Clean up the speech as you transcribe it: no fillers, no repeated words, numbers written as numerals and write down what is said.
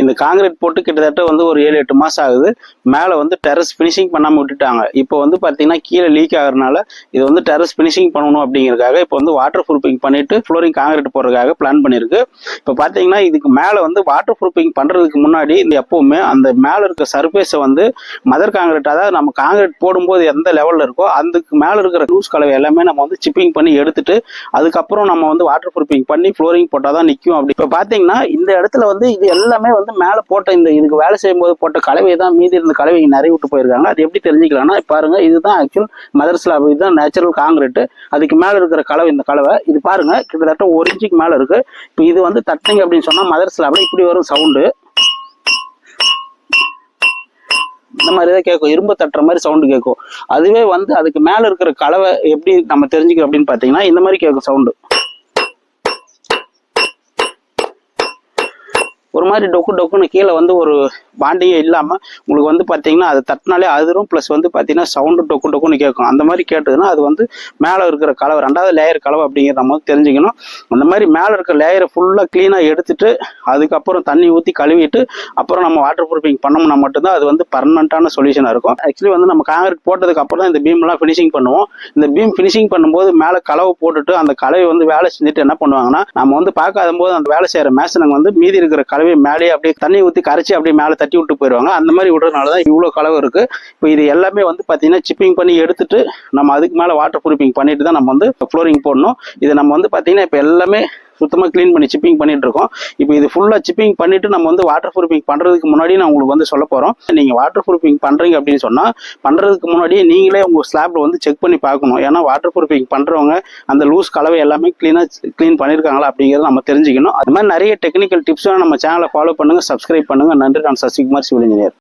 இந்த காங்கிரீட் போட்டு கிட்டத்தட்ட வந்து ஒரு 7-8 மாசம் ஆகுது. மேலே வந்து டெரஸ் ஃபினிஷிங் பண்ணாமல் விட்டுட்டாங்க. இப்போ வந்து பார்த்தீங்கன்னா கீழே லீக் ஆகுறதுனால இது வந்து டெரஸ் ஃபினிஷிங் பண்ணணும் அப்படிங்கிறதுக்காக இப்போ வந்து வாட்டர் ப்ரூஃபிங் பண்ணிட்டு ஃப்ளோரிங் காங்கிரீட் போடுறதுக்காக பிளான் பண்ணியிருக்கு. இப்போ பார்த்தீங்கன்னா இதுக்கு மேலே வந்து வாட்டர் ப்ரூஃபிங் பண்ணுறதுக்கு முன்னாடி இந்த எப்பவுமே அந்த மேலே இருக்க சர்ஃபேஸை வந்து மதர் காங்கிரீட், அதாவது நம்ம காங்கிரீட் போடும்போது எந்த லெவலில் இருக்கோ அதுக்கு மேலே இருக்கிற லூஸ் கலவை எல்லாமே நம்ம வந்து சிப்பிங் பண்ணி எடுத்துட்டு அதுக்கப்புறம் நம்ம வந்து வாட்டர் ப்ரூஃபிங் பண்ணி ஃப்ளோரிங் போட்டால் தான் நிற்கும். அப்படி இப்போ பார்த்தீங்கன்னா இந்த இடத்துல வந்து இது எல்லாமே வந்து மேலே போட்ட இதுக்கு வேலை செய்யும்போது போட்ட கலவை தான் மீதி இருந்த கலவையை நிறைய விட்டு போயிருக்காங்க. அது எப்படி தெரிஞ்சுக்கலாம்னா பாருங்க, இதுதான் ஆக்சுவல் மதர் ஸ்லாப், இதுதான் நேச்சுரல் காங்கிரீட். அதுக்கு மேலே இருக்கிற கலவை இந்த கலவை இது பாருங்க கிட்டத்தட்ட 1 இன்ச்சுக்கு மேலே இருக்கு. இப்போ இது வந்து தட்டிங்க அப்படின்னு சொன்னா மதர் ஸ்லாப்ல இப்படி வரும் சவுண்டு. இந்த மாதிரி தான் கேட்கும், இரும்பு தட்டுற மாதிரி சவுண்டு கேட்கும். அதுவே வந்து அதுக்கு மேலே இருக்கிற கலவை எப்படி நம்ம தெரிஞ்சுக்கிறோம் அப்படின்னு பார்த்தீங்கன்னா இந்த மாதிரி கேட்கும் சவுண்டு. ஒரு மாதிரி டொக்கு டொக்குன்னு கீழே வந்து ஒரு பாண்டிங்கே இல்லாமல் உங்களுக்கு வந்து பார்த்தீங்கன்னா அது தட்டினாலே அதிரும், ப்ளஸ் வந்து பார்த்தீங்கன்னா சவுண்டு டொக்கு டொக்குன்னு கேட்கும். அந்த மாதிரி கேட்டதுன்னா அது வந்து மேலே இருக்கிற கலவை, 2வது லேயர் கலவை அப்படிங்கிறத நம்ம தெரிஞ்சுக்கணும். அந்த மாதிரி மேலே இருக்கிற லேயரை ஃபுல்லாக க்ளீனாக எடுத்துட்டு அதுக்கப்புறம் தண்ணி ஊற்றி கழுவிட்டு அப்புறம் நம்ம வாட்டர் ப்ரூஃபிங் பண்ணோம்னா மட்டும்தான் அது வந்து பர்மனண்டான சொல்யூஷனாக இருக்கும். ஆக்சுவலி வந்து நம்ம காங்கிரீட் போட்டதுக்கு அப்புறம் தான் இந்த பீம்லாம் ஃபினிஷிங் பண்ணுவோம். இந்த பீம் ஃபினிஷிங் பண்ணும்போது மேலே கலவை போட்டுட்டு அந்த கலவை வந்து வேலை செஞ்சுட்டு என்ன பண்ணுவாங்கன்னா நம்ம வந்து பார்க்காத போது அந்த வேலை செய்கிற மேசனுங்க வந்து மீதி இருக்கிற கலவை மேலே அப்படியே தண்ணி ஊற்றி கரைச்சி அப்படியே மேலே தட்டி விட்டு போயிடுவாங்க. அந்த மாதிரி விடுறதுனால தான் இவ்வளோ கலவை இருக்கு. இப்போ இது எல்லாமே வந்து பார்த்தீங்கன்னா சிப்பிங் பண்ணி எடுத்துட்டு நம்ம அதுக்கு மேலே வாட்டர் ப்ரூஃபிங் பண்ணிட்டு தான் நம்ம வந்து ஃப்ளோரிங் போடணும். இது நம்ம வந்து பார்த்தீங்கன்னா இப்போ எல்லாமே சுத்தமாக க்ளீன் பண்ணி சிப்பிங் பண்ணிட்டு இருக்கோம். இப்போ இது ஃபுல்லாக சிப்பிங் பண்ணிட்டு நம்ம வந்து வாட்டர் ப்ரூஃபிங் பண்ணுறதுக்கு முன்னாடி நான் உங்களுக்கு வந்து சொல்ல போகிறோம். நீங்கள் வாட்டர் ப்ரூஃபிங் பண்ணுறீங்க அப்படின்னு சொன்னால் பண்ணுறதுக்கு முன்னாடியே நீங்களே உங்கள் ஸ்லாப்ல வந்து செக் பண்ணி பார்க்கணும். ஏன்னா வாட்டர் ப்ரூஃபிங் பண்ணுறவங்க அந்த லூஸ் கலவை எல்லாமே க்ளீன் பண்ணியிருக்காங்களா அப்படிங்கிறத நம்ம தெரிஞ்சுக்கணும். அது மாதிரி நிறைய டெக்னிக்கல் டிப்ஸும் நம்ம சேனலை ஃபாலோ பண்ணுங்கள், சப்ஸ்கிரைப் பண்ணுங்கள். நன்றி. நான் சசிகுமார், சிவில் இன்ஜினியர்.